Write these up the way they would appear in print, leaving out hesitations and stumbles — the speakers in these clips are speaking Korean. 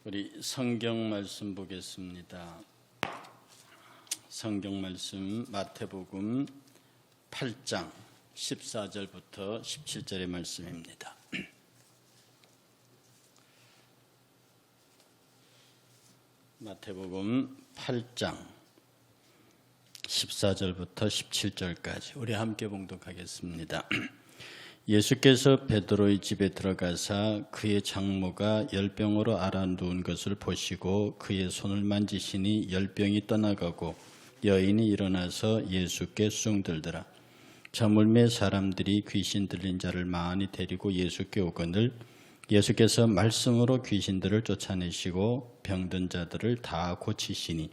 우리 성경 말씀 보겠습니다. 성경 말씀 마태복음 8장 14절부터 17절의 말씀입니다. 마태복음 8장 14절부터 17절까지 우리 함께 봉독하겠습니다. 예수께서 베드로의 집에 들어가사 그의 장모가 열병으로 앓아 누운 것을 보시고 그의 손을 만지시니 열병이 떠나가고 여인이 일어나서 예수께 쑥들더라. 저물매 사람들이 귀신 들린 자를 많이 데리고 예수께 오거늘 예수께서 말씀으로 귀신들을 쫓아내시고 병든 자들을 다 고치시니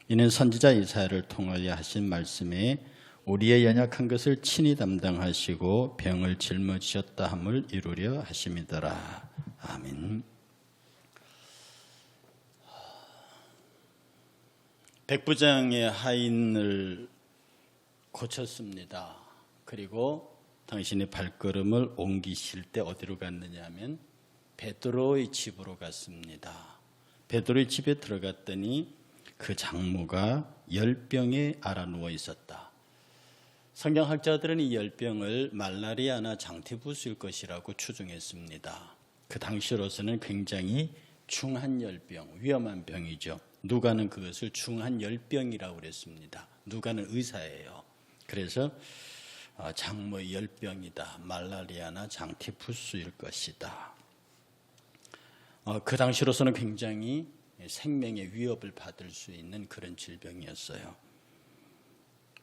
이는 선지자 이사야를 통하여 하신 말씀에 우리의 연약한 것을 친히 담당하시고 병을 짊어지셨다 함을 이루려 하심이더라. 아멘. 백부장의 하인을 고쳤습니다. 그리고 당신의 발걸음을 옮기실 때 어디로 갔느냐 하면 베드로의 집으로 갔습니다. 베드로의 집에 들어갔더니 그 장모가 열병에 앓아 누워 있었다. 성경학자들은 이 열병을 말라리아나 장티푸스일 것이라고 추정했습니다. 그 당시로서는 굉장히 중한 열병, 위험한 병이죠. 누가는 그것을 중한 열병이라고 그랬습니다. 누가는 의사예요. 그래서 장모의 열병이다, 말라리아나 장티푸스일 것이다. 그 당시로서는 굉장히 생명의 위협을 받을 수 있는 그런 질병이었어요.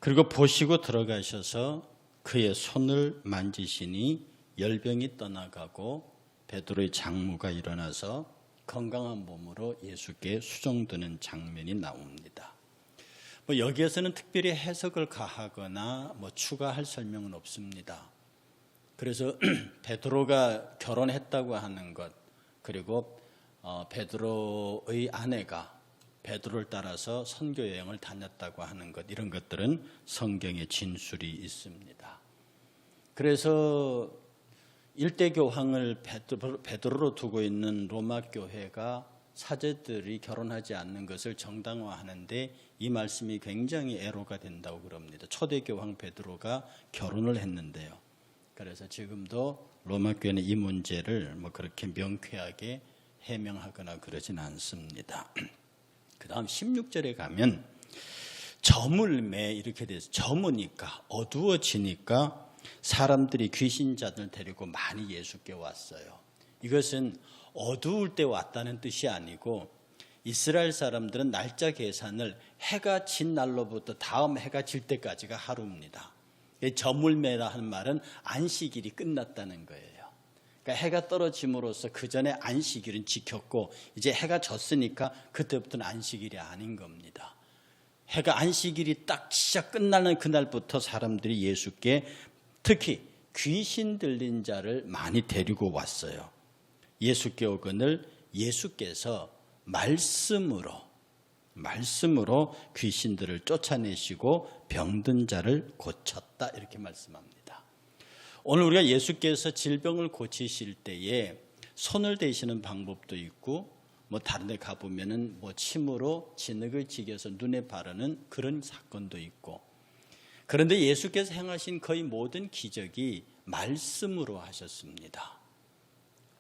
그리고 보시고 들어가셔서 그의 손을 만지시니 열병이 떠나가고 베드로의 장모가 일어나서 건강한 몸으로 예수께 수종드는 장면이 나옵니다. 여기에서는 특별히 해석을 가하거나 추가할 설명은 없습니다. 그래서 베드로가 결혼했다고 하는 것, 그리고 베드로의 아내가 베드로를 따라서 선교 여행을 다녔다고 하는 것, 이런 것들은 성경에 진술이 있습니다. 그래서 일대 교황을 베드로로 두고 있는 로마 교회가 사제들이 결혼하지 않는 것을 정당화하는데 이 말씀이 굉장히 애로가 된다고 그럽니다. 초대 교황 베드로가 결혼을 했는데요. 그래서 지금도 로마 교회는 이 문제를 그렇게 명쾌하게 해명하거나 그러진 않습니다. 그 다음 16절에 가면 저물매 이렇게 돼서 저무니까 어두워지니까 사람들이 귀신자들 데리고 많이 예수께 왔어요. 이것은 어두울 때 왔다는 뜻이 아니고 이스라엘 사람들은 날짜 계산을 해가 진 날로부터 다음 해가 질 때까지가 하루입니다. 저물매라 하는 말은 안식일이 끝났다는 거예요. 그러니까 해가 떨어짐으로써 그 전에 안식일은 지켰고 이제 해가 졌으니까 그때부터는 안식일이 아닌 겁니다. 해가 안식일이 딱 시작 끝나는 그날부터 사람들이 예수께 특히 귀신 들린 자를 많이 데리고 왔어요. 예수께 오거늘 예수께서 말씀으로 귀신들을 쫓아내시고 병든 자를 고쳤다 이렇게 말씀합니다. 오늘 우리가 예수께서 질병을 고치실 때에 손을 대시는 방법도 있고 다른 데 가보면은 침으로 진흙을 지겨서 눈에 바르는 그런 사건도 있고, 그런데 예수께서 행하신 거의 모든 기적이 말씀으로 하셨습니다.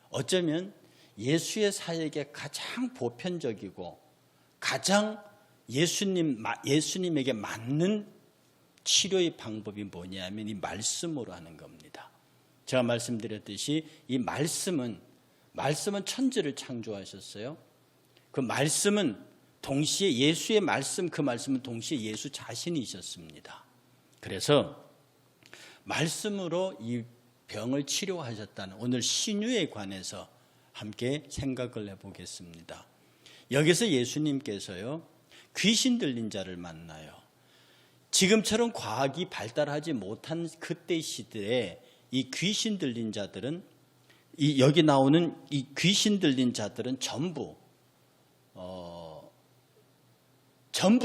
어쩌면 예수의 사역에 가장 보편적이고 가장 예수님에게 맞는 치료의 방법이 뭐냐면 이 말씀으로 하는 겁니다. 제가 말씀드렸듯이 이 말씀은 천지를 창조하셨어요. 그 말씀은 동시에 예수의 말씀, 그 말씀은 동시에 예수 자신이셨습니다. 그래서 말씀으로 이 병을 치료하셨다는 오늘 신유에 관해서 함께 생각을 해보겠습니다. 여기서 예수님께서요, 귀신 들린 자를 만나요. 지금처럼 과학이 발달하지 못한 그때 시대에 이 귀신 들린 자들은 여기 나오는 이 귀신 들린 자들은 전부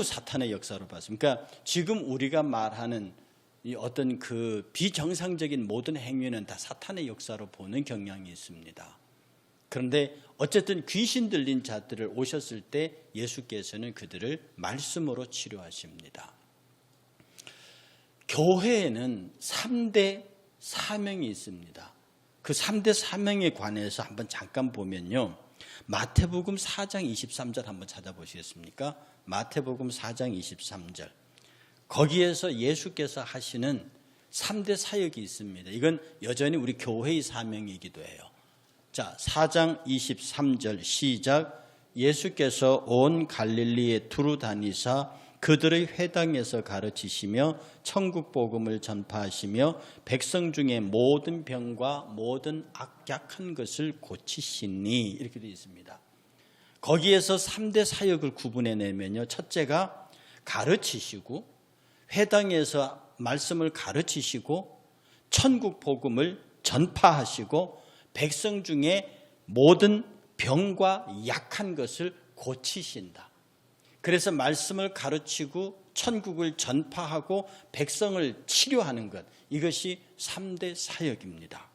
사탄의 역사로 봤습니다. 그러니까 지금 우리가 말하는 이 어떤 그 비정상적인 모든 행위는 다 사탄의 역사로 보는 경향이 있습니다. 그런데 어쨌든 귀신 들린 자들을 오셨을 때 예수께서는 그들을 말씀으로 치료하십니다. 교회에는 3대 사명이 있습니다. 그 3대 사명에 관해서 한번 잠깐 보면요. 마태복음 4장 23절 한번 찾아보시겠습니까? 마태복음 4장 23절. 거기에서 예수께서 하시는 3대 사역이 있습니다. 이건 여전히 우리 교회의 사명이기도 해요. 자, 4장 23절 시작. 예수께서 온 갈릴리에 두루 다니사 그들의 회당에서 가르치시며 천국 복음을 전파하시며 백성 중에 모든 병과 모든 악약한 것을 고치시니, 이렇게 되어 있습니다. 거기에서 3대 사역을 구분해내면요, 첫째가 가르치시고 회당에서 말씀을 가르치시고 천국 복음을 전파하시고 백성 중에 모든 병과 약한 것을 고치신다. 그래서 말씀을 가르치고 천국을 전파하고 백성을 치료하는 것, 이것이 3대 사역입니다.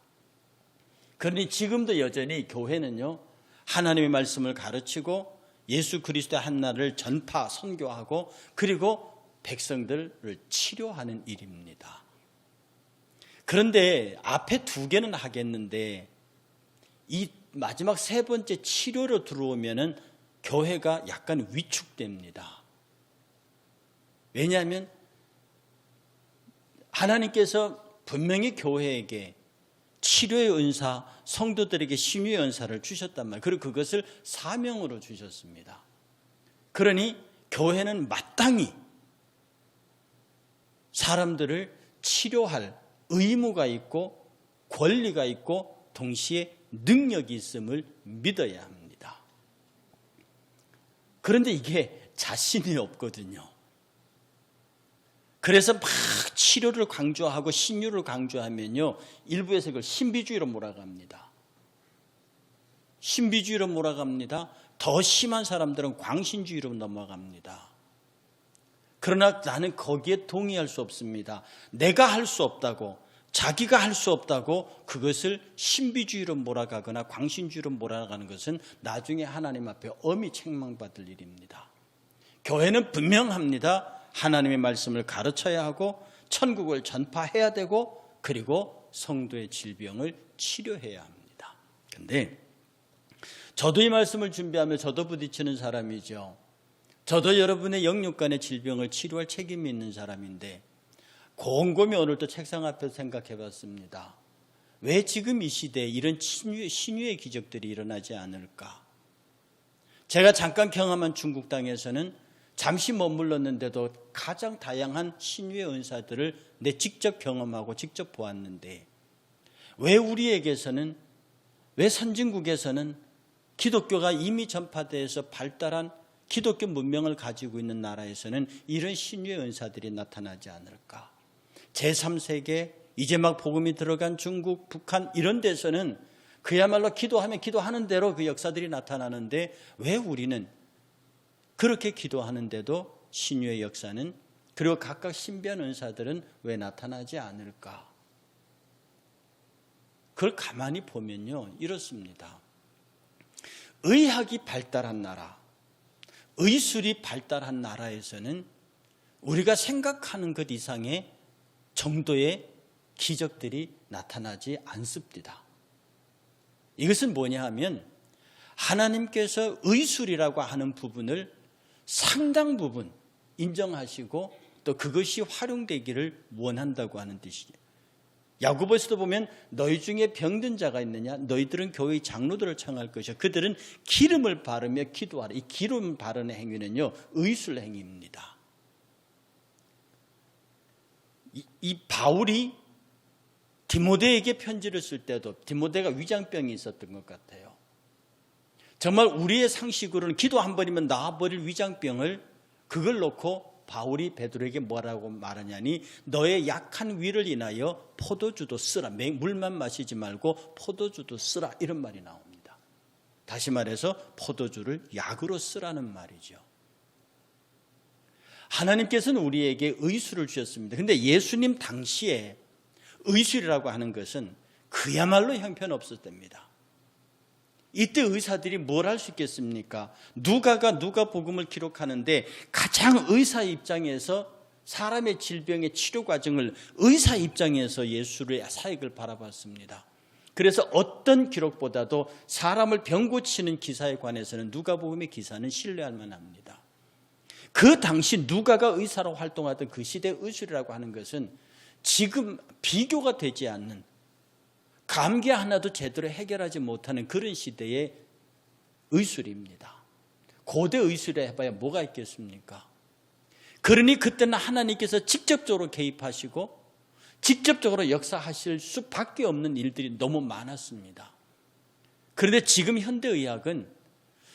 그러니 지금도 여전히 교회는요, 하나님의 말씀을 가르치고 예수 그리스도의 한나라를 전파, 선교하고 그리고 백성들을 치료하는 일입니다. 그런데 앞에 2개는 하겠는데 이 마지막 3번째 치료로 들어오면은 교회가 약간 위축됩니다. 왜냐하면 하나님께서 분명히 교회에게 치료의 은사, 성도들에게 신유의 은사를 주셨단 말이에요. 그리고 그것을 사명으로 주셨습니다. 그러니 교회는 마땅히 사람들을 치료할 의무가 있고 권리가 있고 동시에 능력이 있음을 믿어야 합니다. 그런데 이게 자신이 없거든요. 그래서 막 치료를 강조하고 신유를 강조하면요, 일부에서 그걸 신비주의로 몰아갑니다. 신비주의로 몰아갑니다. 더 심한 사람들은 광신주의로 넘어갑니다. 그러나 나는 거기에 동의할 수 없습니다. 내가 할 수 없다고, 자기가 할 수 없다고 그것을 신비주의로 몰아가거나 광신주의로 몰아가는 것은 나중에 하나님 앞에 엄히 책망받을 일입니다. 교회는 분명합니다. 하나님의 말씀을 가르쳐야 하고 천국을 전파해야 되고 그리고 성도의 질병을 치료해야 합니다. 그런데 저도 이 말씀을 준비하며 저도 부딪히는 사람이죠. 저도 여러분의 영육간의 질병을 치료할 책임이 있는 사람인데 곰곰이 오늘도 책상 앞에서 생각해 봤습니다. 왜 지금 이 시대에 이런 신유의 기적들이 일어나지 않을까? 제가 잠깐 경험한 중국 땅에서는 잠시 머물렀는데도 가장 다양한 신유의 은사들을 내 직접 경험하고 직접 보았는데 왜 우리에게서는, 왜 선진국에서는 기독교가 이미 전파돼서 발달한 기독교 문명을 가지고 있는 나라에서는 이런 신유의 은사들이 나타나지 않을까? 제3세계, 이제 막 복음이 들어간 중국, 북한 이런 데서는 그야말로 기도하면 기도하는 대로 그 역사들이 나타나는데 왜 우리는 그렇게 기도하는데도 신유의 역사는, 그리고 각각 신비한 은사들은 왜 나타나지 않을까? 그걸 가만히 보면요, 이렇습니다. 의학이 발달한 나라, 의술이 발달한 나라에서는 우리가 생각하는 것 이상의 정도의 기적들이 나타나지 않습니다. 이것은 뭐냐 하면 하나님께서 의술이라고 하는 부분을 상당 부분 인정하시고 또 그것이 활용되기를 원한다고 하는 뜻이에요. 야고보서도 보면 너희 중에 병든 자가 있느냐? 너희들은 교회의 장로들을 청할 것이요. 그들은 기름을 바르며 기도하라. 이 기름 바르는 행위는요, 의술 행위입니다. 이 바울이 디모데에게 편지를 쓸 때도 디모데가 위장병이 있었던 것 같아요. 정말 우리의 상식으로는 기도 한 번이면 나아버릴 위장병을 그걸 놓고 바울이 베드로에게 뭐라고 말하냐니 너의 약한 위를 인하여 포도주도 쓰라. 물만 마시지 말고 포도주도 쓰라. 이런 말이 나옵니다. 다시 말해서 포도주를 약으로 쓰라는 말이죠. 하나님께서는 우리에게 의술을 주셨습니다. 그런데 예수님 당시에 의술이라고 하는 것은 그야말로 형편없을 때입니다. 이때 의사들이 뭘 할 수 있겠습니까? 누가가 누가복음을 기록하는데 가장 의사 입장에서 사람의 질병의 치료 과정을 의사 입장에서 예수의 사역을 바라봤습니다. 그래서 어떤 기록보다도 사람을 병 고치는 기사에 관해서는 누가복음의 기사는 신뢰할 만합니다. 그 당시 누가가 의사로 활동하던 그 시대 의술이라고 하는 것은 지금 비교가 되지 않는, 감기 하나도 제대로 해결하지 못하는 그런 시대의 의술입니다. 고대 의술에 해봐야 뭐가 있겠습니까? 그러니 그때는 하나님께서 직접적으로 개입하시고 직접적으로 역사하실 수밖에 없는 일들이 너무 많았습니다. 그런데 지금 현대의학은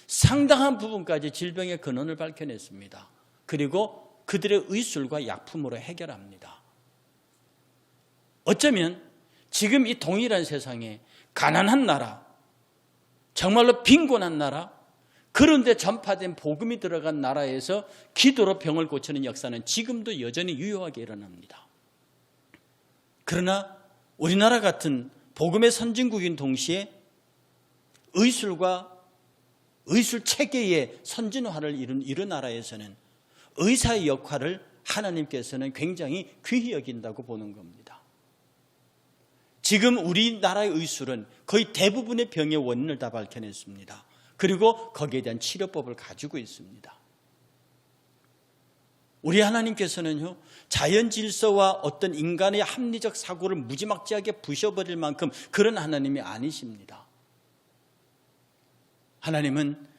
상당한 부분까지 질병의 근원을 밝혀냈습니다. 그리고 그들의 의술과 약품으로 해결합니다. 어쩌면 지금 이 동일한 세상에 가난한 나라, 정말로 빈곤한 나라, 그런데 전파된 복음이 들어간 나라에서 기도로 병을 고치는 역사는 지금도 여전히 유효하게 일어납니다. 그러나 우리나라 같은 복음의 선진국인 동시에 의술과 의술 체계의 선진화를 이룬 이런 나라에서는 의사의 역할을 하나님께서는 굉장히 귀히 여긴다고 보는 겁니다. 지금 우리나라의 의술은 거의 대부분의 병의 원인을 다 밝혀냈습니다. 그리고 거기에 대한 치료법을 가지고 있습니다. 우리 하나님께서는요, 자연 질서와 어떤 인간의 합리적 사고를 무지막지하게 부셔버릴 만큼 그런 하나님이 아니십니다. 하나님은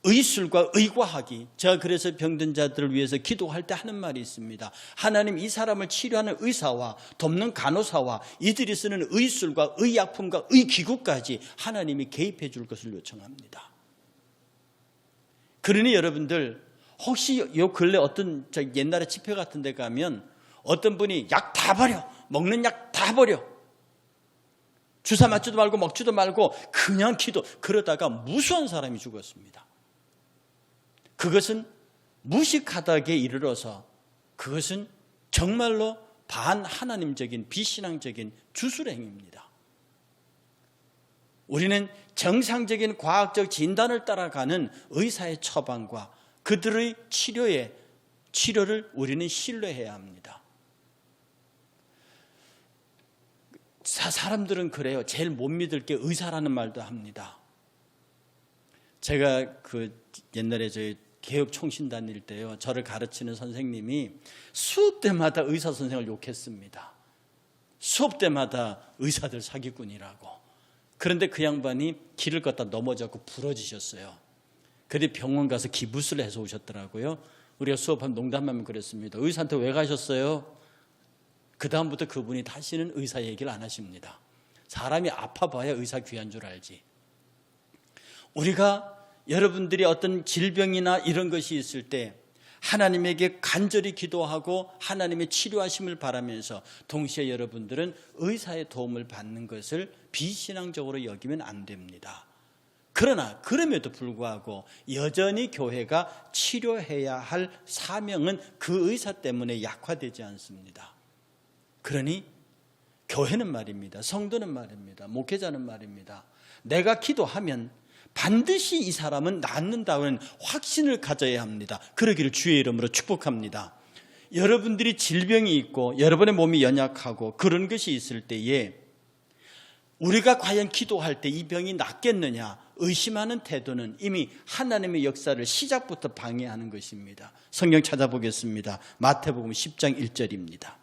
의술과 의과학이, 제가 그래서 병든 자들을 위해서 기도할 때 하는 말이 있습니다. 하나님, 이 사람을 치료하는 의사와 돕는 간호사와 이들이 쓰는 의술과 의약품과 의기구까지 하나님이 개입해 줄 것을 요청합니다. 그러니 여러분들, 혹시 요 근래 어떤 옛날에 집회 같은 데 가면 어떤 분이 약 다 버려, 먹는 약 다 버려, 주사 맞지도 말고 먹지도 말고 그냥 기도, 그러다가 무수한 사람이 죽었습니다. 그것은 무식하다기에 이르러서 그것은 정말로 반하나님적인 비신앙적인 주술행위입니다. 우리는 정상적인 과학적 진단을 따라가는 의사의 처방과 그들의 치료를 우리는 신뢰해야 합니다. 사람들은 그래요. 제일 못 믿을 게 의사라는 말도 합니다. 제가 옛날에 저희 개혁총신 다닐 때요, 저를 가르치는 선생님이 수업 때마다 의사 선생을 욕했습니다. 수업 때마다 의사들 사기꾼이라고. 그런데 그 양반이 길을 걷다 넘어졌고 부러지셨어요. 그런데 병원 가서 기부스를 해서 오셨더라고요. 우리가 수업하면 농담하면 그랬습니다. 의사한테 왜 가셨어요? 그 다음부터 그분이 다시는 의사 얘기를 안 하십니다. 사람이 아파봐야 의사 귀한 줄 알지. 우리가 여러분들이 어떤 질병이나 이런 것이 있을 때 하나님에게 간절히 기도하고 하나님의 치료하심을 바라면서 동시에 여러분들은 의사의 도움을 받는 것을 비신앙적으로 여기면 안 됩니다. 그러나 그럼에도 불구하고 여전히 교회가 치료해야 할 사명은 그 의사 때문에 약화되지 않습니다. 그러니 교회는 말입니다. 성도는 말입니다. 목회자는 말입니다. 내가 기도하면 반드시 이 사람은 낫는다는 확신을 가져야 합니다. 그러기를 주의 이름으로 축복합니다. 여러분들이 질병이 있고 여러분의 몸이 연약하고 그런 것이 있을 때에 우리가 과연 기도할 때 이 병이 낫겠느냐 의심하는 태도는 이미 하나님의 역사를 시작부터 방해하는 것입니다. 성경 찾아보겠습니다. 마태복음 10장 1절입니다.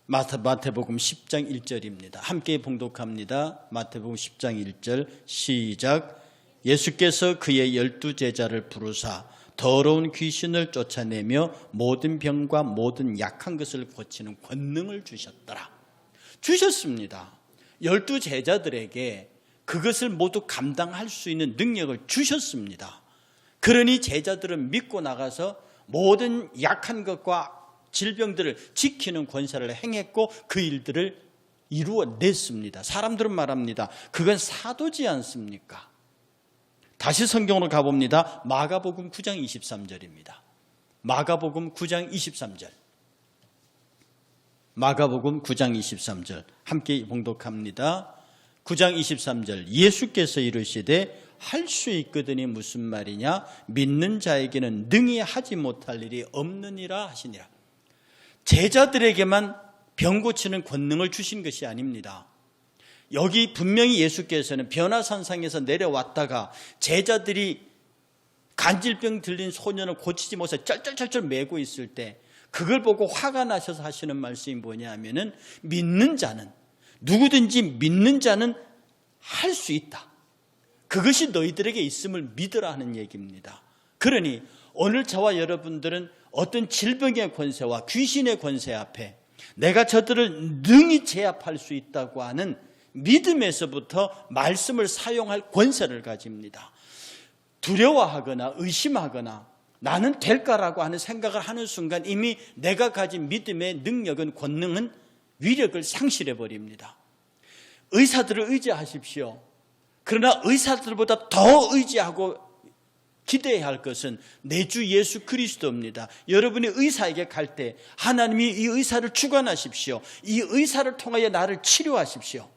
마태복음 10장 1절입니다. 함께 봉독합니다. 마태복음 10장 1절 시작. 예수께서 그의 12제자를 부르사 더러운 귀신을 쫓아내며 모든 병과 모든 약한 것을 고치는 권능을 주셨더라. 주셨습니다. 12제자들에게 그것을 모두 감당할 수 있는 능력을 주셨습니다. 그러니 제자들은 믿고 나가서 모든 약한 것과 질병들을 지키는 권세를 행했고 그 일들을 이루어냈습니다. 사람들은 말합니다. 그건 사도지 않습니까? 다시 성경으로 가봅니다. 마가복음 9장 23절입니다. 마가복음 9장 23절. 마가복음 9장 23절 함께 봉독합니다. 9장 23절 예수께서 이르시되 할 수 있거든이 무슨 말이냐? 믿는 자에게는 능히 하지 못할 일이 없느니라 하시니라. 제자들에게만 병 고치는 권능을 주신 것이 아닙니다. 여기 분명히 예수께서는 변화산상에서 내려왔다가 제자들이 간질병 들린 소년을 고치지 못해 쩔쩔쩔쩔 매고 있을 때 그걸 보고 화가 나셔서 하시는 말씀이 뭐냐면은 믿는 자는, 누구든지 믿는 자는 할 수 있다. 그것이 너희들에게 있음을 믿으라 하는 얘기입니다. 그러니 오늘 저와 여러분들은 어떤 질병의 권세와 귀신의 권세 앞에 내가 저들을 능히 제압할 수 있다고 하는 믿음에서부터 말씀을 사용할 권세를 가집니다. 두려워하거나 의심하거나 나는 될까라고 하는 생각을 하는 순간 이미 내가 가진 믿음의 능력은, 권능은 위력을 상실해 버립니다. 의사들을 의지하십시오. 그러나 의사들보다 더 의지하고 기대해야 할 것은 내 주 예수 그리스도입니다. 여러분이 의사에게 갈 때 하나님이 이 의사를 주관하십시오. 이 의사를 통하여 나를 치료하십시오.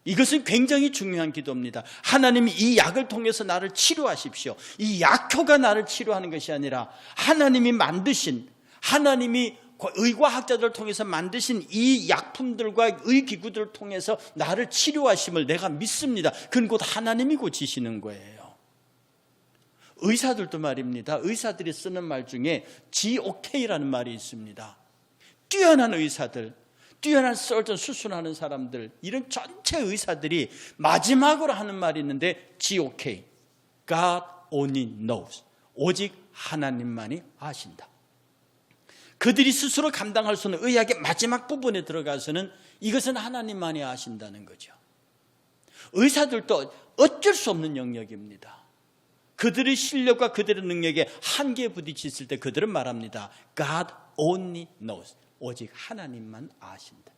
이것은 굉장히 중요한 기도입니다. 하나님이 이 약을 통해서 나를 치료하십시오. 이 약효가 나를 치료하는 것이 아니라 하나님이 만드신, 하나님이 의과학자들을 통해서 만드신 이 약품들과 의기구들을 통해서 나를 치료하심을 내가 믿습니다. 그건 곧 하나님이 고치시는 거예요. 의사들도 말입니다. 의사들이 쓰는 말 중에 GOK라는 말이 있습니다. 뛰어난 의사들, 뛰어난 설전 수술하는 사람들, 이런 전체 의사들이 마지막으로 하는 말이 있는데 GOK, God only knows. 오직 하나님만이 아신다. 그들이 스스로 감당할 수 없는 의학의 마지막 부분에 들어가서는 이것은 하나님만이 아신다는 거죠. 의사들도 어쩔 수 없는 영역입니다. 그들의 실력과 그들의 능력에 한계에 부딪혔을 때 그들은 말합니다. God only knows. 오직 하나님만 아신다.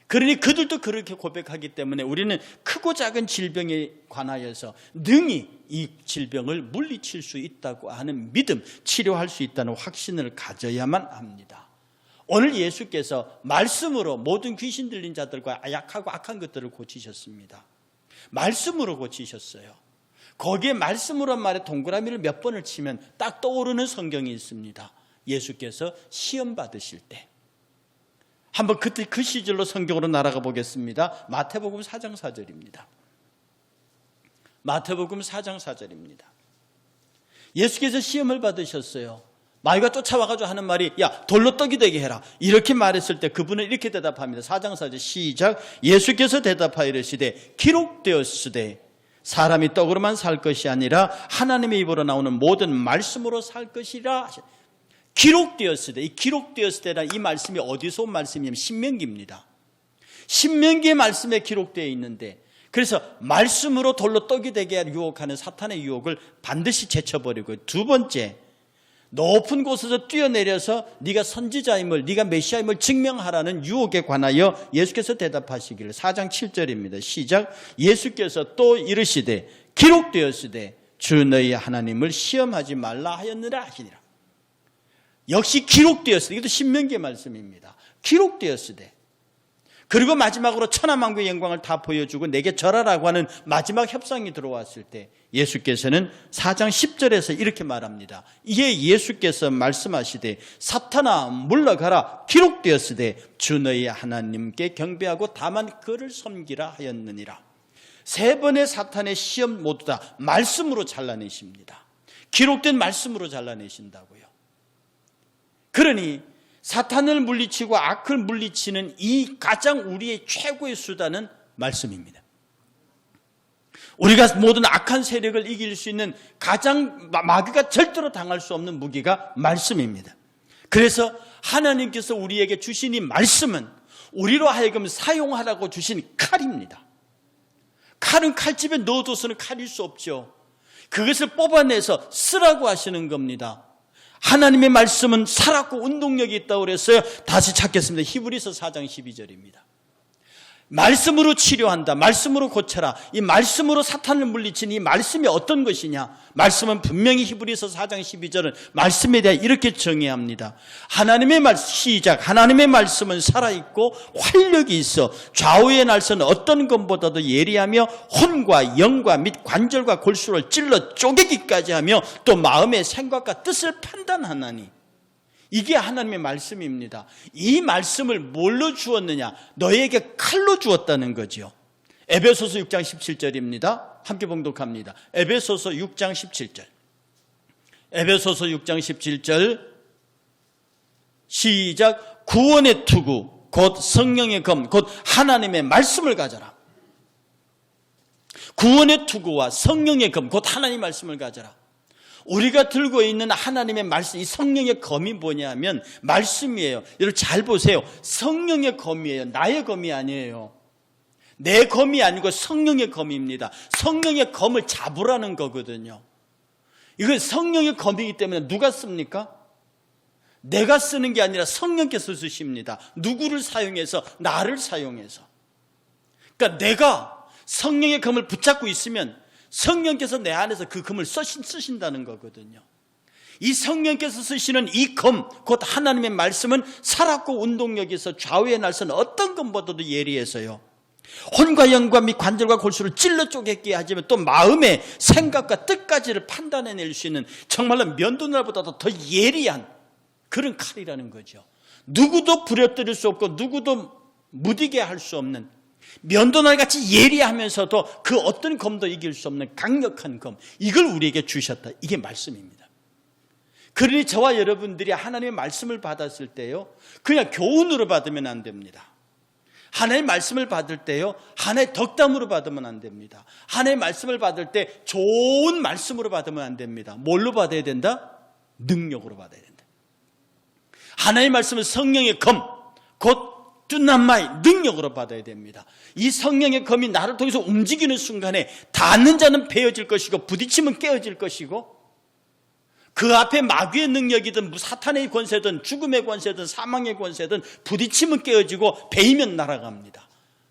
그러니 그들도 그렇게 고백하기 때문에 우리는 크고 작은 질병에 관하여서 능히 이 질병을 물리칠 수 있다고 하는 믿음, 치료할 수 있다는 확신을 가져야만 합니다. 오늘 예수께서 말씀으로 모든 귀신 들린 자들과 약하고 악한 것들을 고치셨습니다. 말씀으로 고치셨어요. 거기에 말씀으로 말에 동그라미를 몇 번을 치면 딱 떠오르는 성경이 있습니다. 예수께서 시험 받으실 때. 한번 그때 그 시절로 성경으로 날아가 보겠습니다. 마태복음 4장 4절입니다. 마태복음 4장 4절입니다. 예수께서 시험을 받으셨어요. 마귀가 쫓아와가지고 하는 말이 야 돌로 떡이 되게 해라. 이렇게 말했을 때 그분은 이렇게 대답합니다. 4장 4절 시작. 예수께서 대답하여 이르시되 기록되었으되 사람이 떡으로만 살 것이 아니라 하나님의 입으로 나오는 모든 말씀으로 살 것이라. 기록되었을 때, 이 기록되었을 때란 이 말씀이 어디서 온 말씀이냐면 신명기입니다. 신명기의 말씀에 기록되어 있는데, 그래서 말씀으로 돌로 떡이 되게 유혹하는 사탄의 유혹을 반드시 제쳐버리고, 두 번째, 높은 곳에서 뛰어내려서 네가 선지자임을, 네가 메시아임을 증명하라는 유혹에 관하여 예수께서 대답하시기를 4장 7절입니다. 시작. 예수께서 또 이르시되 기록되었으되 주 너희 하나님을 시험하지 말라 하였느라 하시니라. 역시 기록되었을 때, 이것도 신명기의 말씀입니다. 기록되었을 때. 그리고 마지막으로 천하만국의 영광을 다 보여주고 내게 절하라고 하는 마지막 협상이 들어왔을 때 예수께서는 4장 10절에서 이렇게 말합니다. 이에 예수께서 말씀하시되 사탄아 물러가라. 기록되었으되 주 너희 하나님께 경배하고 다만 그를 섬기라 하였느니라. 세 번의 사탄의 시험 모두 다 말씀으로 잘라내십니다. 기록된 말씀으로 잘라내신다고요. 그러니 사탄을 물리치고 악을 물리치는 이 가장 우리의 최고의 수단은 말씀입니다. 우리가 모든 악한 세력을 이길 수 있는 가장 마귀가 절대로 당할 수 없는 무기가 말씀입니다. 그래서 하나님께서 우리에게 주신 이 말씀은 우리로 하여금 사용하라고 주신 칼입니다. 칼은 칼집에 넣어둬서는 칼일 수 없죠. 그것을 뽑아내서 쓰라고 하시는 겁니다. 하나님의 말씀은 살았고 운동력이 있다고 그랬어요. 다시 찾겠습니다. 히브리서 4장 12절입니다. 말씀으로 치료한다. 말씀으로 고쳐라. 이 말씀으로 사탄을 물리치는 이 말씀이 어떤 것이냐? 말씀은 분명히 히브리서 4장 12절은 말씀에 대해 이렇게 정의합니다. 하나님의 말씀, 시작. 하나님의 말씀은 살아있고 활력이 있어 좌우의 날선 어떤 것보다도 예리하며 혼과 영과 및 관절과 골수를 찔러 쪼개기까지 하며 또 마음의 생각과 뜻을 판단하나니. 이게 하나님의 말씀입니다. 이 말씀을 뭘로 주었느냐? 너에게 칼로 주었다는 거죠. 에베소서 6장 17절입니다. 함께 봉독합니다. 에베소서 6장 17절. 에베소서 6장 17절 시작. 구원의 투구 곧 성령의 검 곧 하나님의 말씀을 가져라. 구원의 투구와 성령의 검 곧 하나님의 말씀을 가져라. 우리가 들고 있는 하나님의 말씀, 이 성령의 검이 뭐냐면 말씀이에요. 여러분 잘 보세요. 성령의 검이에요. 나의 검이 아니에요. 내 검이 아니고 성령의 검입니다. 성령의 검을 잡으라는 거거든요. 이건 성령의 검이기 때문에 누가 씁니까? 내가 쓰는 게 아니라 성령께서 쓰십니다. 누구를 사용해서? 나를 사용해서. 그러니까 내가 성령의 검을 붙잡고 있으면 성령께서 내 안에서 그 검을 쓰신다는 거거든요. 이 성령께서 쓰시는 이 검, 곧 하나님의 말씀은 살았고 운동력이 있어 좌우의 날선 어떤 검보다도 예리해서요. 혼과 영과 및 관절과 골수를 찔러 쪼개게 하지만 또 마음의 생각과 뜻까지를 판단해낼 수 있는 정말로 면도날보다도 더 예리한 그런 칼이라는 거죠. 누구도 부려뜨릴 수 없고 누구도 무디게 할 수 없는 면도날같이 예리하면서도 그 어떤 검도 이길 수 없는 강력한 검, 이걸 우리에게 주셨다. 이게 말씀입니다. 그러니 저와 여러분들이 하나님의 말씀을 받았을 때요, 그냥 교훈으로 받으면 안 됩니다. 하나님의 말씀을 받을 때요, 하나의 덕담으로 받으면 안 됩니다. 하나님의 말씀을 받을 때 좋은 말씀으로 받으면 안 됩니다. 뭘로 받아야 된다? 능력으로 받아야 된다. 하나님의 말씀은 성령의 검, 곧 뚜남마의 능력으로 받아야 됩니다. 이 성령의 검이 나를 통해서 움직이는 순간에 닿는 자는 베어질 것이고 부딪히면 깨어질 것이고, 그 앞에 마귀의 능력이든 사탄의 권세든 죽음의 권세든 사망의 권세든 부딪히면 깨어지고 베이면 날아갑니다.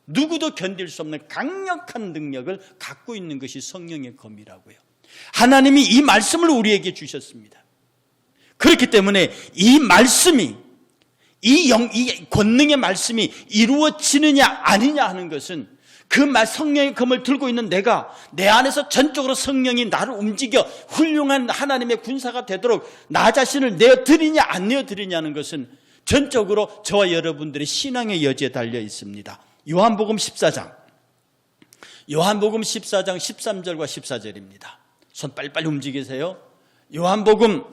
누구도 견딜 수 없는 강력한 능력을 갖고 있는 것이 성령의 검이라고요. 하나님이 이 말씀을 우리에게 주셨습니다. 그렇기 때문에 이 말씀이 이 권능의 말씀이 이루어지느냐 아니냐 하는 것은 그 성령의 검을 들고 있는 내가 내 안에서 전적으로 성령이 나를 움직여 훌륭한 하나님의 군사가 되도록 나 자신을 내어드리냐 안 내어드리냐는 것은 전적으로 저와 여러분들의 신앙의 여지에 달려 있습니다. 요한복음 14장 13절과 14절입니다. 손 빨리빨리 움직이세요. 요한복음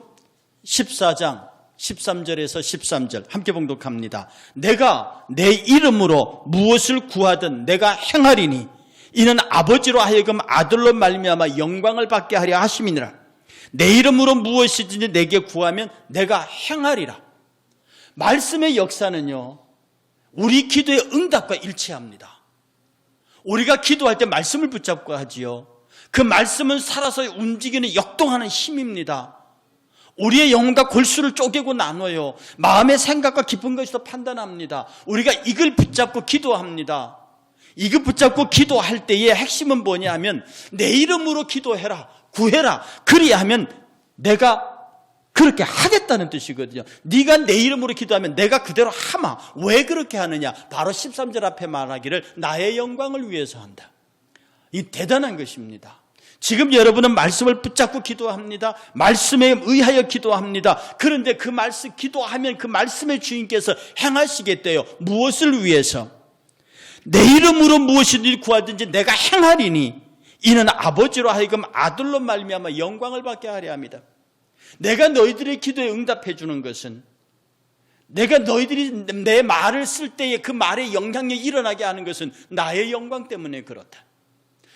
14장 13절에서 13절 함께 봉독합니다. 내가 내 이름으로 무엇을 구하든 내가 행하리니 이는 아버지로 하여금 아들로 말미암아 영광을 받게 하려 하심이니라. 내 이름으로 무엇이든지 내게 구하면 내가 행하리라. 말씀의 역사는요, 우리 기도의 응답과 일치합니다. 우리가 기도할 때 말씀을 붙잡고 하지요. 그 말씀은 살아서 움직이는 역동하는 힘입니다. 우리의 영혼과 골수를 쪼개고 나눠요. 마음의 생각과 깊은 것도 판단합니다. 우리가 이걸 붙잡고 기도합니다. 이거 붙잡고 기도할 때의 핵심은 뭐냐 하면 내 이름으로 기도해라, 구해라. 그리하면 내가 그렇게 하겠다는 뜻이거든요. 네가 내 이름으로 기도하면 내가 그대로 하마. 왜 그렇게 하느냐? 바로 13절 앞에 말하기를 나의 영광을 위해서 한다. 이 대단한 것입니다. 지금 여러분은 말씀을 붙잡고 기도합니다. 말씀에 의하여 기도합니다. 그런데 그 말씀 기도하면 그 말씀의 주인께서 행하시겠대요. 무엇을 위해서? 내 이름으로 무엇이든지 구하든지 내가 행하리니 이는 아버지로 하여금 아들로 말미암아 영광을 받게 하려 합니다. 내가 너희들의 기도에 응답해 주는 것은, 내가 너희들이 내 말을 쓸 때에 그 말의 영향력이 일어나게 하는 것은 나의 영광 때문에 그렇다.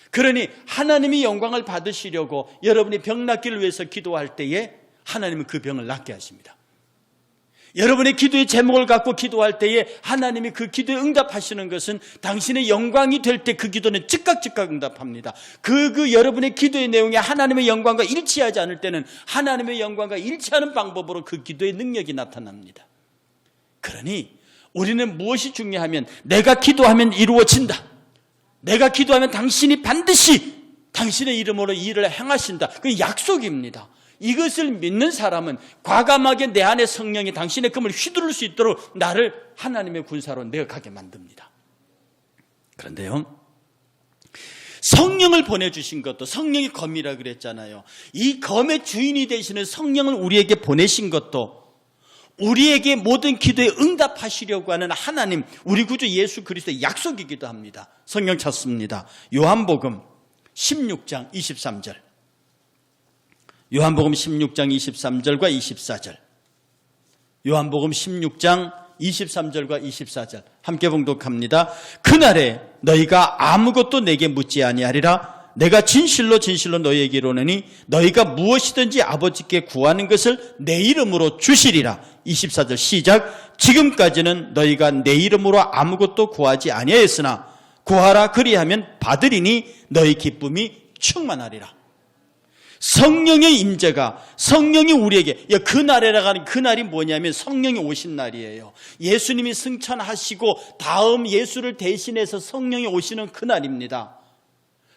그러니 하나님이 영광을 받으시려고 여러분이 병 낫기를 위해서 기도할 때에 하나님은 그 병을 낫게 하십니다. 여러분의 기도의 제목을 갖고 기도할 때에 하나님이 그 기도에 응답하시는 것은 당신의 영광이 될 때 그 기도는 즉각 응답합니다. 여러분의 기도의 내용이 하나님의 영광과 일치하지 않을 때는 하나님의 영광과 일치하는 방법으로 그 기도의 능력이 나타납니다. 그러니 우리는 무엇이 중요하면 내가 기도하면 이루어진다. 내가 기도하면 당신이 반드시 당신의 이름으로 이 일을 행하신다. 그 약속입니다. 이것을 믿는 사람은 과감하게 내 안에 성령이 당신의 검을 휘두를 수 있도록 나를 하나님의 군사로 내어가게 만듭니다. 그런데요, 성령을 보내주신 것도 성령이 검이라 그랬잖아요. 이 검의 주인이 되시는 성령을 우리에게 보내신 것도 우리에게 모든 기도에 응답하시려고 하는 하나님, 우리 구주 예수 그리스도의 약속이기도 합니다. 성경 찾습니다. 요한복음 16장 23절. 요한복음 16장 23절과 24절. 요한복음 16장 23절과 24절 함께 봉독합니다. 그날에 너희가 아무것도 내게 묻지 아니하리라. 내가 진실로 진실로 너희에게 이르노니 너희가 무엇이든지 아버지께 구하는 것을 내 이름으로 주시리라. 24절 시작. 지금까지는 너희가 내 이름으로 아무것도 구하지 아니하였으나 구하라 그리하면 받으리니 너희 기쁨이 충만하리라. 성령의 임재가, 성령이 우리에게, 그날이라고 하는 그날이 뭐냐면 성령이 오신 날이에요. 예수님이 승천하시고 다음 예수를 대신해서 성령이 오시는 그날입니다.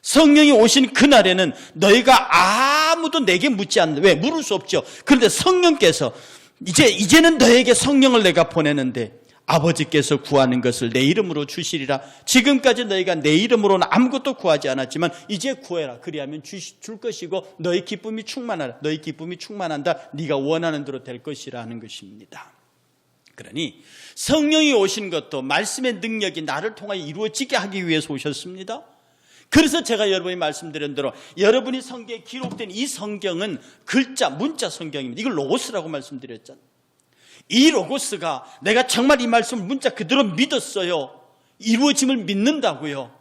성령이 오신 그날에는 너희가 아무도 내게 묻지 않는다. 왜? 물을 수 없죠. 그런데 성령께서 이제는 너에게 성령을 내가 보내는데 아버지께서 구하는 것을 내 이름으로 주시리라. 지금까지 너희가 내 이름으로는 아무것도 구하지 않았지만 이제 구해라. 그리하면 줄 것이고 너희 기쁨이 충만하라. 너희 기쁨이 충만한다. 네가 원하는 대로 될 것이라 하는 것입니다. 그러니 성령이 오신 것도 말씀의 능력이 나를 통하여 이루어지게 하기 위해서 오셨습니다. 그래서 제가 여러분이 말씀드린 대로 여러분이 성경에 기록된 이 성경은 글자, 문자 성경입니다. 이걸 로고스라고 말씀드렸잖아요. 이 로고스가 내가 정말 이 말씀을 문자 그대로 믿었어요. 이루어짐을 믿는다고요.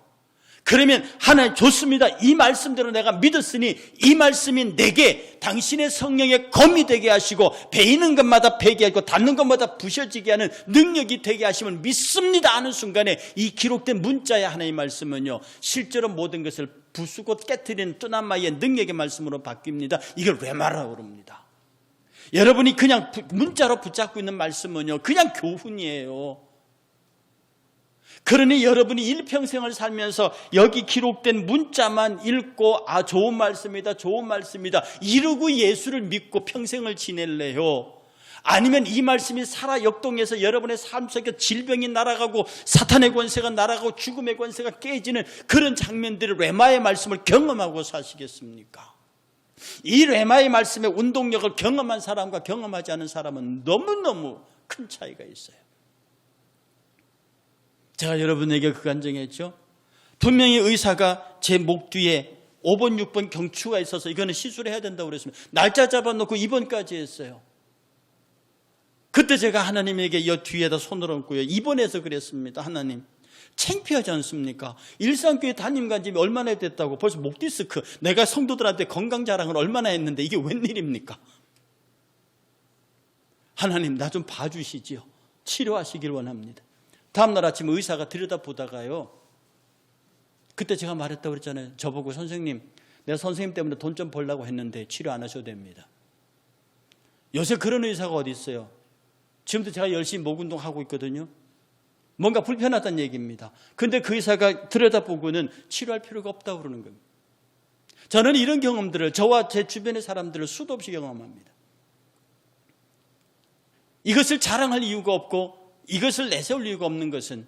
그러면 하나님 좋습니다. 이 말씀대로 내가 믿었으니 이 말씀이 내게 당신의 성령의 검이 되게 하시고 베이는 것마다 베게 하고 닿는 것마다 부셔지게 하는 능력이 되게 하심을 믿습니다 하는 순간에 이 기록된 문자의 하나님의 말씀은요, 실제로 모든 것을 부수고 깨트리는 뚜나마이의 능력의 말씀으로 바뀝니다. 이걸 레마라고 그럽니다. 여러분이 그냥 문자로 붙잡고 있는 말씀은요, 그냥 교훈이에요. 그러니 여러분이 일평생을 살면서 여기 기록된 문자만 읽고 좋은 말씀이다, 좋은 말씀이다 이러고 예수를 믿고 평생을 지낼래요? 아니면 이 말씀이 살아 역동해서 여러분의 삶 속에 질병이 날아가고 사탄의 권세가 날아가고 죽음의 권세가 깨지는 그런 장면들을 레마의 말씀을 경험하고 사시겠습니까? 이 레마의 말씀의 운동력을 경험한 사람과 경험하지 않은 사람은 너무너무 큰 차이가 있어요. 제가 여러분에게 간증했죠. 분명히 의사가 제 목 뒤에 5번, 6번 경추가 있어서 이거는 시술을 해야 된다고 그랬습니다. 날짜 잡아놓고 입원까지 했어요. 그때 제가 하나님에게 이 뒤에다 손을 얹고요, 입원해서 그랬습니다. 하나님, 창피하지 않습니까? 일산교회 담임간 지 얼마나 됐다고, 벌써 목 디스크, 내가 성도들한테 건강 자랑을 얼마나 했는데 이게 웬일입니까? 하나님, 나 좀 봐주시지요. 치료하시길 원합니다. 다음날 아침 의사가 들여다보다가요, 그때 제가 말했다고 그랬잖아요. 저보고 선생님, 내가 선생님 때문에 돈 좀 벌려고 했는데 치료 안 하셔도 됩니다. 요새 그런 의사가 어디 있어요? 지금도 제가 열심히 목 운동하고 있거든요. 뭔가 불편하다는 얘기입니다. 근데 그 의사가 들여다보고는 치료할 필요가 없다고 그러는 겁니다. 저는 이런 경험들을, 저와 제 주변의 사람들을 수도 없이 경험합니다. 이것을 자랑할 이유가 없고 이것을 내세울 이유가 없는 것은,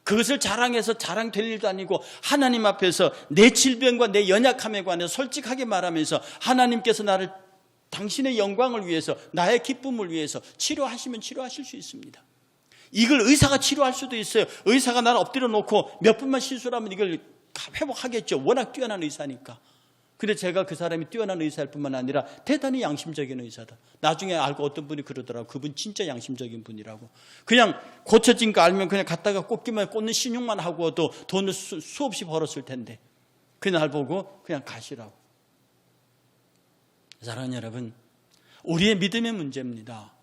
그것을 자랑해서 자랑될 일도 아니고 하나님 앞에서 내 질병과 내 연약함에 관해서 솔직하게 말하면서 하나님께서 나를 당신의 영광을 위해서, 나의 기쁨을 위해서 치료하시면 치료하실 수 있습니다. 이걸 의사가 치료할 수도 있어요. 의사가 나를 엎드려 놓고 몇 분만 시술하면 이걸 회복하겠죠. 워낙 뛰어난 의사니까. 근데 제가 그 사람이 뛰어난 의사일 뿐만 아니라 대단히 양심적인 의사다. 나중에 알고 어떤 분이 그러더라고. 그분 진짜 양심적인 분이라고. 그냥 고쳐진 거 알면 그냥 갔다가 꽂기만, 꽂는 신용만 하고도 돈을 수없이 벌었을 텐데 그날 보고 그냥 가시라고. 사랑하는 여러분, 우리의 믿음의 문제입니다.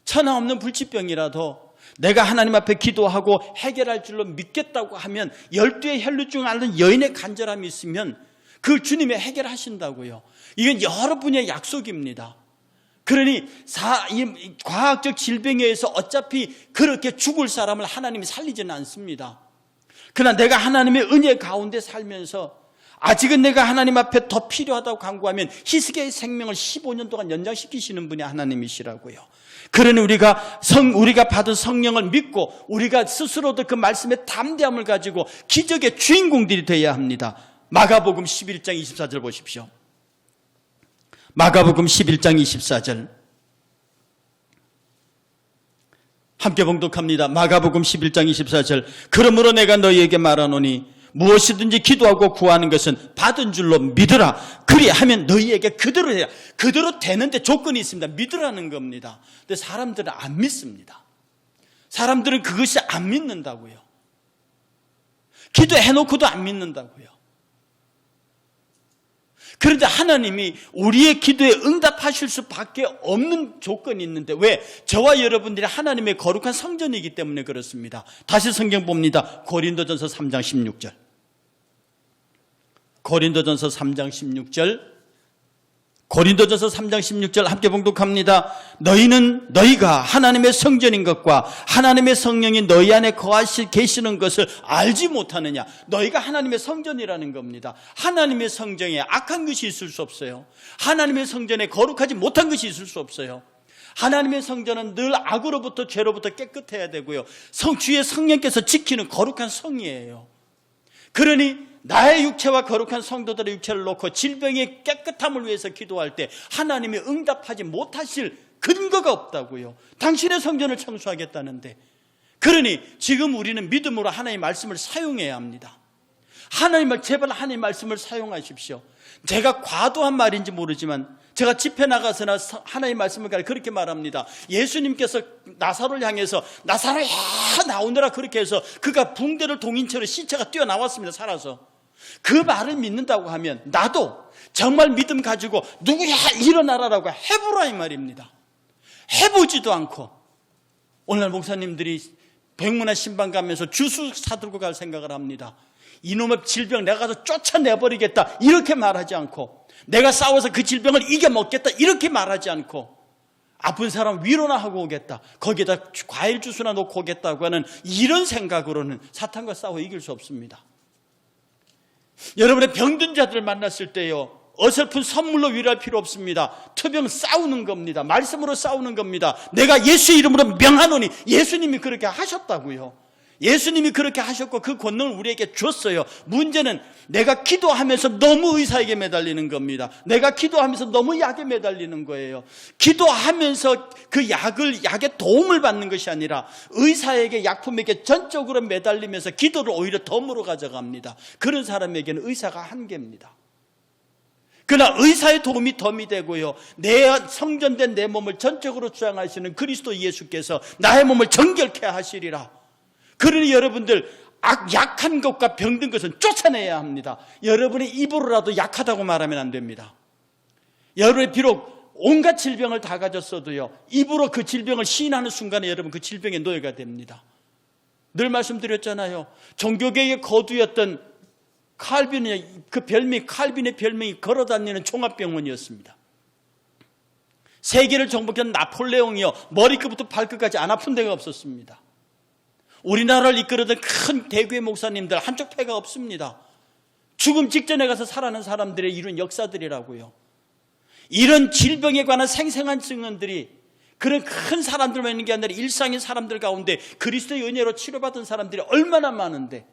천하 없는 불치병이라도 내가 하나님 앞에 기도하고 해결할 줄로 믿겠다고 하면 12의 혈류 중 앓는 여인의 간절함이 있으면 그걸 주님이 해결하신다고요. 이건 여러분의 약속입니다. 그러니 이 과학적 질병에 의해서 어차피 그렇게 죽을 사람을 하나님이 살리지는 않습니다. 그러나 내가 하나님의 은혜 가운데 살면서 아직은 내가 하나님 앞에 더 필요하다고 간구하면 히스기야의 생명을 15년 동안 연장시키시는 분이 하나님이시라고요. 그러니 우리가 받은 성령을 믿고 우리가 스스로도 그 말씀의 담대함을 가지고 기적의 주인공들이 되어야 합니다. 마가복음 11장 24절 보십시오. 마가복음 11장 24절 함께 봉독합니다. 마가복음 11장 24절 그러므로 내가 너희에게 말하노니 무엇이든지 기도하고 구하는 것은 받은 줄로 믿으라. 그리하면 너희에게 그대로 해야. 그대로 되는데 조건이 있습니다. 믿으라는 겁니다. 근데 사람들은 안 믿습니다. 사람들은 그것이 안 믿는다고요. 기도해놓고도 안 믿는다고요. 그런데 하나님이 우리의 기도에 응답하실 수밖에 없는 조건이 있는데 왜? 저와 여러분들이 하나님의 거룩한 성전이기 때문에 그렇습니다. 다시 성경 봅니다. 고린도전서 3장 16절. 고린도전서 3장 16절. 고린도전서 3장 16절 함께 봉독합니다. 너희가 하나님의 성전인 것과 하나님의 성령이 너희 안에 계시는 것을 알지 못하느냐. 너희가 하나님의 성전이라는 겁니다. 하나님의 성전에 악한 것이 있을 수 없어요. 하나님의 성전에 거룩하지 못한 것이 있을 수 없어요. 하나님의 성전은 늘 악으로부터 죄로부터 깨끗해야 되고요. 주의 성령께서 지키는 거룩한 성이에요. 그러니 나의 육체와 거룩한 성도들의 육체를 놓고 질병의 깨끗함을 위해서 기도할 때 하나님이 응답하지 못하실 근거가 없다고요. 당신의 성전을 청소하겠다는데. 그러니 지금 우리는 믿음으로 하나님의 말씀을 사용해야 합니다. 제발 하나님의 말씀을 사용하십시오. 제가 과도한 말인지 모르지만 제가 집회 나가서나 하나님의 말씀을 그렇게 말합니다. 예수님께서 나사로를 향해서 나사로야 나오느라 그렇게 해서 그가 붕대를 동인처럼 시체가 뛰어나왔습니다. 살아서. 그 말을 믿는다고 하면 나도 정말 믿음 가지고 누구야 일어나라라고 해보라 이 말입니다. 해보지도 않고 오늘 목사님들이 백문화 신방 가면서 주스 사들고 갈 생각을 합니다. 이놈의 질병 내가 가서 쫓아내버리겠다 이렇게 말하지 않고 내가 싸워서 그 질병을 이겨먹겠다 이렇게 말하지 않고 아픈 사람 위로나 하고 오겠다 거기에다 과일 주스나 놓고 오겠다고 하는 이런 생각으로는 사탄과 싸워 이길 수 없습니다. 여러분의 병든 자들을 만났을 때요 어설픈 선물로 위로할 필요 없습니다. 투병 싸우는 겁니다. 말씀으로 싸우는 겁니다. 내가 예수의 이름으로 명하노니 예수님이 그렇게 하셨다고요. 예수님이 그렇게 하셨고 그 권능을 우리에게 줬어요. 문제는 내가 기도하면서 너무 의사에게 매달리는 겁니다. 내가 기도하면서 너무 약에 매달리는 거예요. 기도하면서 그 약의 도움을 받는 것이 아니라 의사에게 약품에게 전적으로 매달리면서 기도를 오히려 덤으로 가져갑니다. 그런 사람에게는 의사가 한계입니다. 그러나 의사의 도움이 덤이 되고요. 내 성전된 내 몸을 전적으로 주장하시는 그리스도 예수께서 나의 몸을 정결케 하시리라. 그러니 여러분들 약한 것과 병든 것은 쫓아내야 합니다. 여러분의 입으로라도 약하다고 말하면 안 됩니다. 여러분이 비록 온갖 질병을 다 가졌어도요 입으로 그 질병을 시인하는 순간에 여러분 그 질병의 노예가 됩니다. 늘 말씀드렸잖아요. 종교계의 거두였던 칼빈의 별명이 걸어다니는 종합병원이었습니다. 세계를 정복한 나폴레옹이요 머리끝부터 발끝까지 안 아픈 데가 없었습니다. 우리나라를 이끌어던 큰 대교회 목사님들 한쪽 패가 없습니다. 죽음 직전에 가서 살아난 사람들의 이룬 역사들이라고요. 이런 질병에 관한 생생한 증언들이 그런 큰 사람들만 있는 게 아니라 일상의 사람들 가운데 그리스도의 은혜로 치료받은 사람들이 얼마나 많은데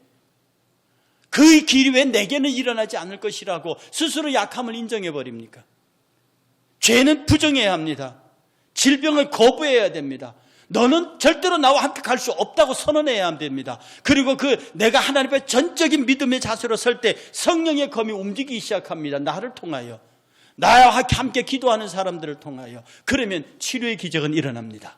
그 길이 왜 내게는 일어나지 않을 것이라고 스스로 약함을 인정해버립니까? 죄는 부정해야 합니다. 질병을 거부해야 됩니다. 너는 절대로 나와 함께 갈 수 없다고 선언해야 됩니다. 그리고 내가 하나님 앞에 전적인 믿음의 자세로 설 때 성령의 검이 움직이기 시작합니다. 나를 통하여 나와 함께 기도하는 사람들을 통하여 그러면 치료의 기적은 일어납니다.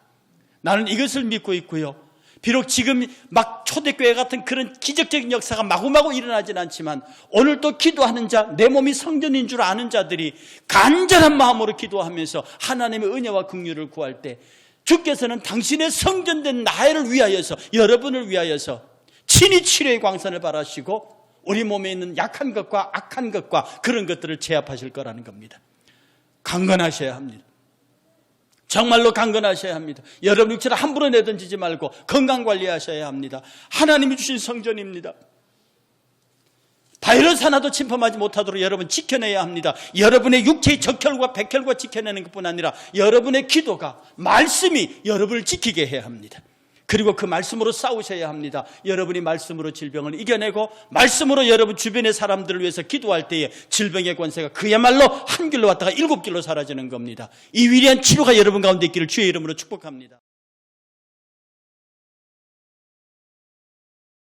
나는 이것을 믿고 있고요. 비록 지금 막 초대교회 같은 그런 기적적인 역사가 마구마구 일어나진 않지만 오늘도 기도하는 자, 내 몸이 성전인 줄 아는 자들이 간절한 마음으로 기도하면서 하나님의 은혜와 긍휼을 구할 때 주께서는 당신의 성전된 나를 위하여서 여러분을 위하여서 친히 치료의 광선을 바라시고 우리 몸에 있는 약한 것과 악한 것과 그런 것들을 제압하실 거라는 겁니다. 강건하셔야 합니다. 정말로 강건하셔야 합니다. 여러분 육체를 함부로 내던지지 말고 건강관리하셔야 합니다. 하나님이 주신 성전입니다. 바이러스 하나도 침범하지 못하도록 여러분 지켜내야 합니다. 여러분의 육체의 적혈과 백혈과 지켜내는 것뿐 아니라 여러분의 기도가, 말씀이 여러분을 지키게 해야 합니다. 그리고 그 말씀으로 싸우셔야 합니다. 여러분이 말씀으로 질병을 이겨내고 말씀으로 여러분 주변의 사람들을 위해서 기도할 때에 질병의 권세가 그야말로 한 길로 왔다가 7길로 사라지는 겁니다. 이 위대한 치료가 여러분 가운데 있기를 주의 이름으로 축복합니다.